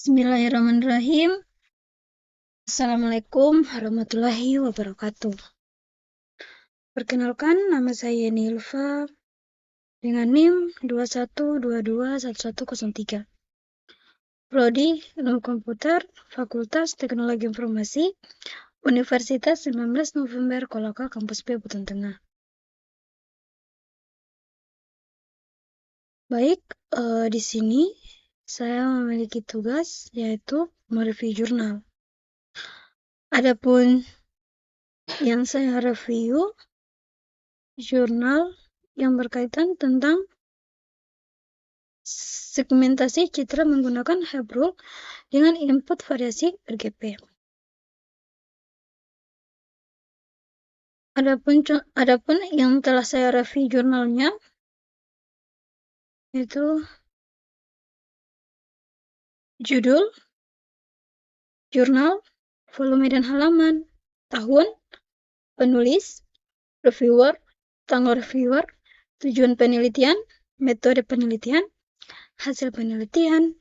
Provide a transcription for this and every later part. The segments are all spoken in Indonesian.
Bismillahirrahmanirrahim. Assalamualaikum warahmatullahi wabarakatuh. Perkenalkan, nama saya Nilva dengan NIM 21221103. Prodi Ilmu Komputer, Fakultas Teknologi Informasi, Universitas 19 November Kolaka, Kampus B Buton Tengah. Baik, di sini saya memiliki tugas yaitu mereview jurnal. Adapun yang saya review jurnal yang berkaitan tentang segmentasi citra menggunakan Habrul dengan input variasi RGB. Adapun yang telah saya review jurnalnya itu judul, jurnal, volume dan halaman, tahun, penulis, reviewer, tanggal reviewer, tujuan penelitian, metode penelitian, hasil penelitian,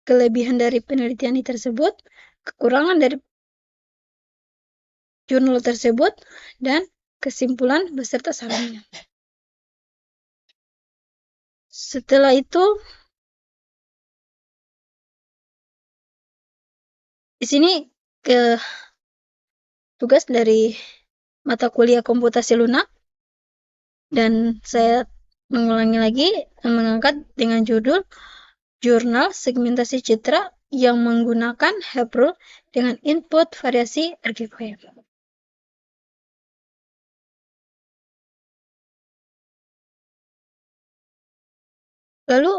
kelebihan dari penelitian tersebut, kekurangan dari jurnal tersebut, dan kesimpulan beserta sarannya. Setelah itu, di sini tugas dari mata kuliah komputasi lunak, dan saya mengulangi lagi mengangkat dengan judul jurnal segmentasi citra yang menggunakan Habrul dengan input variasi RGB. Lalu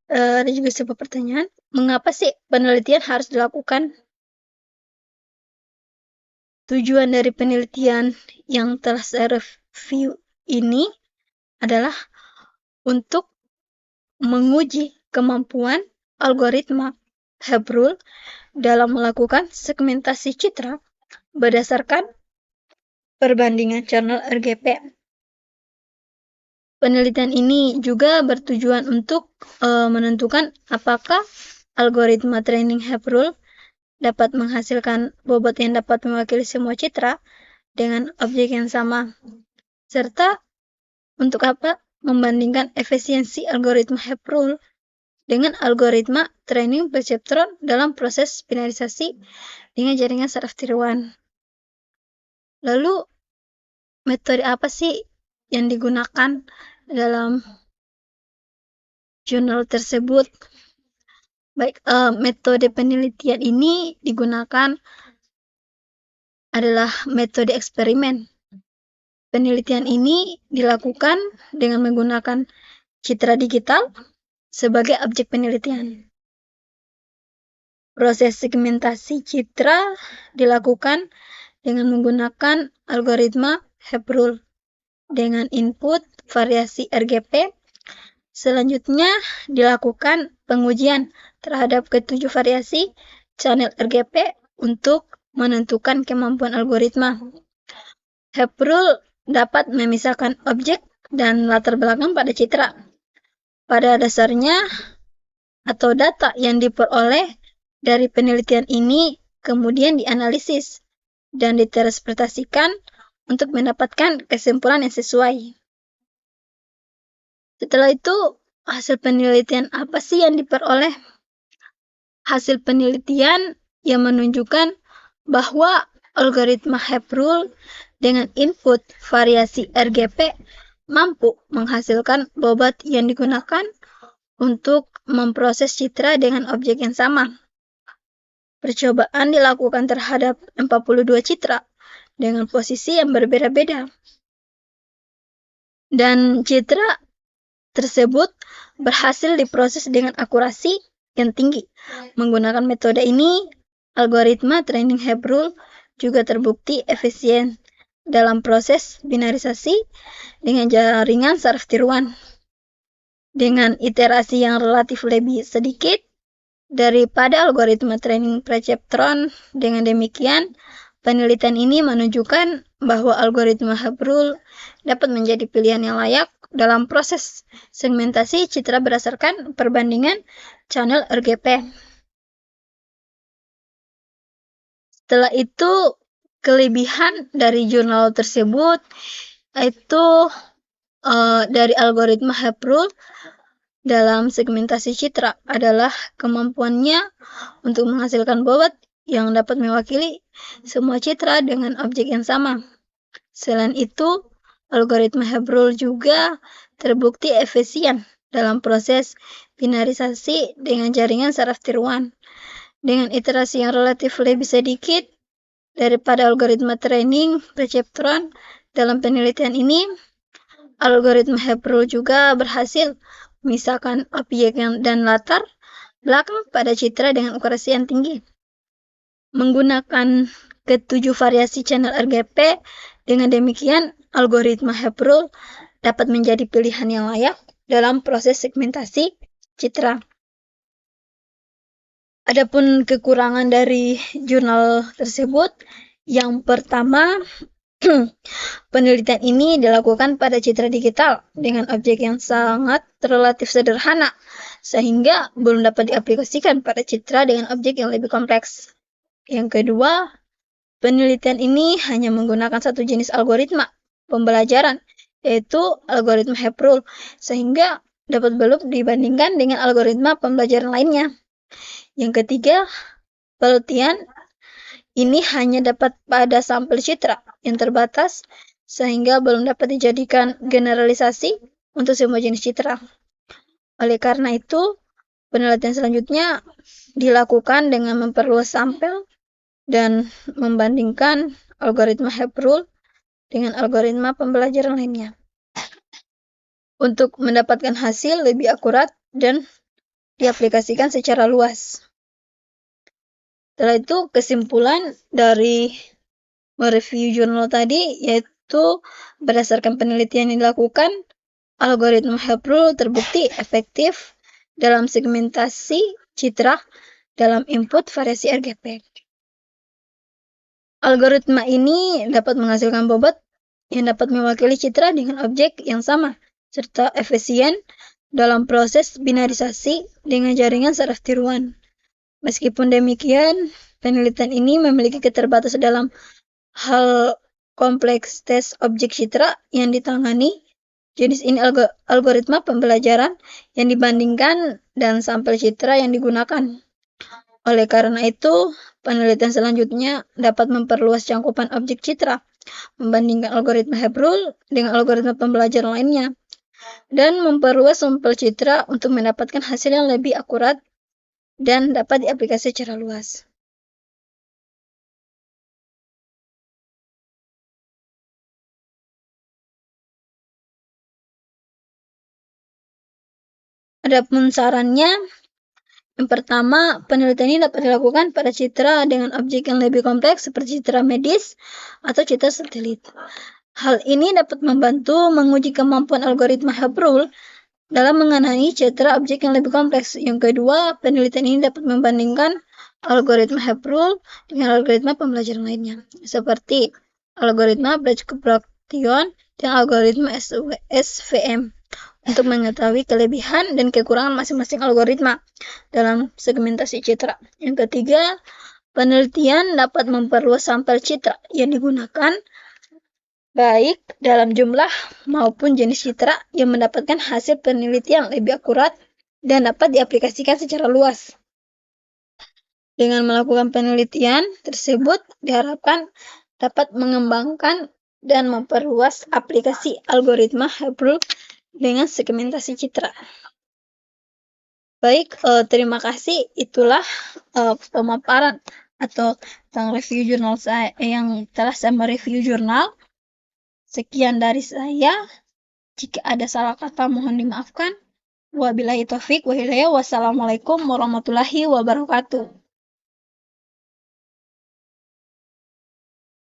ada juga sebuah pertanyaan, mengapa sih penelitian harus dilakukan? Tujuan dari penelitian yang telah saya review ini adalah untuk menguji kemampuan algoritma Habrul dalam melakukan segmentasi citra berdasarkan perbandingan channel RGB. Penelitian ini juga bertujuan untuk menentukan apakah algoritma training Habrul dapat menghasilkan bobot yang dapat mewakili semua citra dengan objek yang sama, serta untuk apa membandingkan efisiensi algoritma Habrul dengan algoritma training perceptron dalam proses binarisasi dengan jaringan saraf tiruan. Lalu, metode apa sih yang digunakan dalam jurnal tersebut? Baik, metode penelitian ini digunakan adalah metode eksperimen. Penelitian ini dilakukan dengan menggunakan citra digital sebagai objek penelitian. Proses segmentasi citra dilakukan dengan menggunakan algoritma Habrul dengan input variasi RGB. Selanjutnya dilakukan pengujian terhadap ketujuh variasi channel RGB untuk menentukan kemampuan algoritma. Habrul dapat memisahkan objek dan latar belakang pada citra. Pada dasarnya, atau data yang diperoleh dari penelitian ini kemudian dianalisis dan ditransportasikan untuk mendapatkan kesimpulan yang sesuai. Setelah itu, hasil penelitian apa sih yang diperoleh? Hasil penelitian yang menunjukkan bahwa algoritma Habrul dengan input variasi RGB mampu menghasilkan bobot yang digunakan untuk memproses citra dengan objek yang sama. Percobaan dilakukan terhadap 42 citra dengan posisi yang berbeda-beda. Dan citra tersebut berhasil diproses dengan akurasi yang tinggi. Menggunakan metode ini, algoritma training Habrul juga terbukti efisien dalam proses binarisasi dengan jaringan saraf tiruan. Dengan iterasi yang relatif lebih sedikit daripada algoritma training perceptron. Dengan demikian, penelitian ini menunjukkan bahwa algoritma Habrul dapat menjadi pilihan yang layak dalam proses segmentasi citra berdasarkan perbandingan channel RGB. Setelah itu, kelebihan dari jurnal tersebut itu dari algoritma Habrul dalam segmentasi citra adalah kemampuannya untuk menghasilkan bobot yang dapat mewakili semua citra dengan objek yang sama. Selain itu, algoritma Habrul juga terbukti efisien dalam proses binarisasi dengan jaringan saraf tiruan. Dengan iterasi yang relatif lebih sedikit daripada algoritma training perceptron, dalam penelitian ini, algoritma Habrul juga berhasil memisahkan objek dan latar belakang pada citra dengan akurasi yang tinggi. Menggunakan ketujuh variasi channel RGP, dengan demikian algoritma Habrul dapat menjadi pilihan yang layak dalam proses segmentasi citra. Adapun kekurangan dari jurnal tersebut, yang pertama, penelitian ini dilakukan pada citra digital dengan objek yang sangat relatif sederhana, sehingga belum dapat diaplikasikan pada citra dengan objek yang lebih kompleks. Yang kedua, penelitian ini hanya menggunakan satu jenis algoritma pembelajaran, yaitu algoritma Habrul, sehingga dapat belum dibandingkan dengan algoritma pembelajaran lainnya. Yang ketiga, penelitian ini hanya dapat pada sampel citra yang terbatas, sehingga belum dapat dijadikan generalisasi untuk semua jenis citra. Oleh karena itu, penelitian selanjutnya dilakukan dengan memperluas sampel dan membandingkan algoritma Habrul dengan algoritma pembelajaran lainnya untuk mendapatkan hasil lebih akurat dan diaplikasikan secara luas. Setelah itu, kesimpulan dari mereview jurnal tadi yaitu berdasarkan penelitian yang dilakukan, algoritma Habrul terbukti efektif dalam segmentasi citra dalam input variasi RGP. Algoritma ini dapat menghasilkan bobot yang dapat mewakili citra dengan objek yang sama, serta efisien dalam proses binarisasi dengan jaringan saraf tiruan. Meskipun demikian, penelitian ini memiliki keterbatasan dalam hal kompleks tes objek citra yang ditangani. Jenis ini algoritma pembelajaran yang dibandingkan dan sampel citra yang digunakan. Oleh karena itu, penelitian selanjutnya dapat memperluas cakupan objek citra, membandingkan algoritma Habrul dengan algoritma pembelajaran lainnya, dan memperluas sampel citra untuk mendapatkan hasil yang lebih akurat dan dapat diaplikasi secara luas. Adapun sarannya, yang pertama, penelitian ini dapat dilakukan pada citra dengan objek yang lebih kompleks seperti citra medis atau citra satelit. Hal ini dapat membantu menguji kemampuan algoritma Habrul dalam mengenai citra objek yang lebih kompleks. Yang kedua, penelitian ini dapat membandingkan algoritma Habrul dengan algoritma pembelajaran lainnya, seperti algoritma Bratch-Brattion dan algoritma SVM, untuk mengetahui kelebihan dan kekurangan masing-masing algoritma dalam segmentasi citra. Yang ketiga, penelitian dapat memperluas sampel citra yang digunakan, baik dalam jumlah maupun jenis citra, yang mendapatkan hasil penelitian lebih akurat dan dapat diaplikasikan secara luas. Dengan melakukan penelitian tersebut, diharapkan dapat mengembangkan dan memperluas aplikasi algoritma Habrul dengan segmentasi citra. Baik, terima kasih. Itulah pemaparan atau tentang review jurnal saya yang telah saya mereview jurnal. Sekian dari saya. Jika ada salah kata mohon dimaafkan. Wabillahi taufik wa hidayah. Wassalamualaikum warahmatullahi wabarakatuh.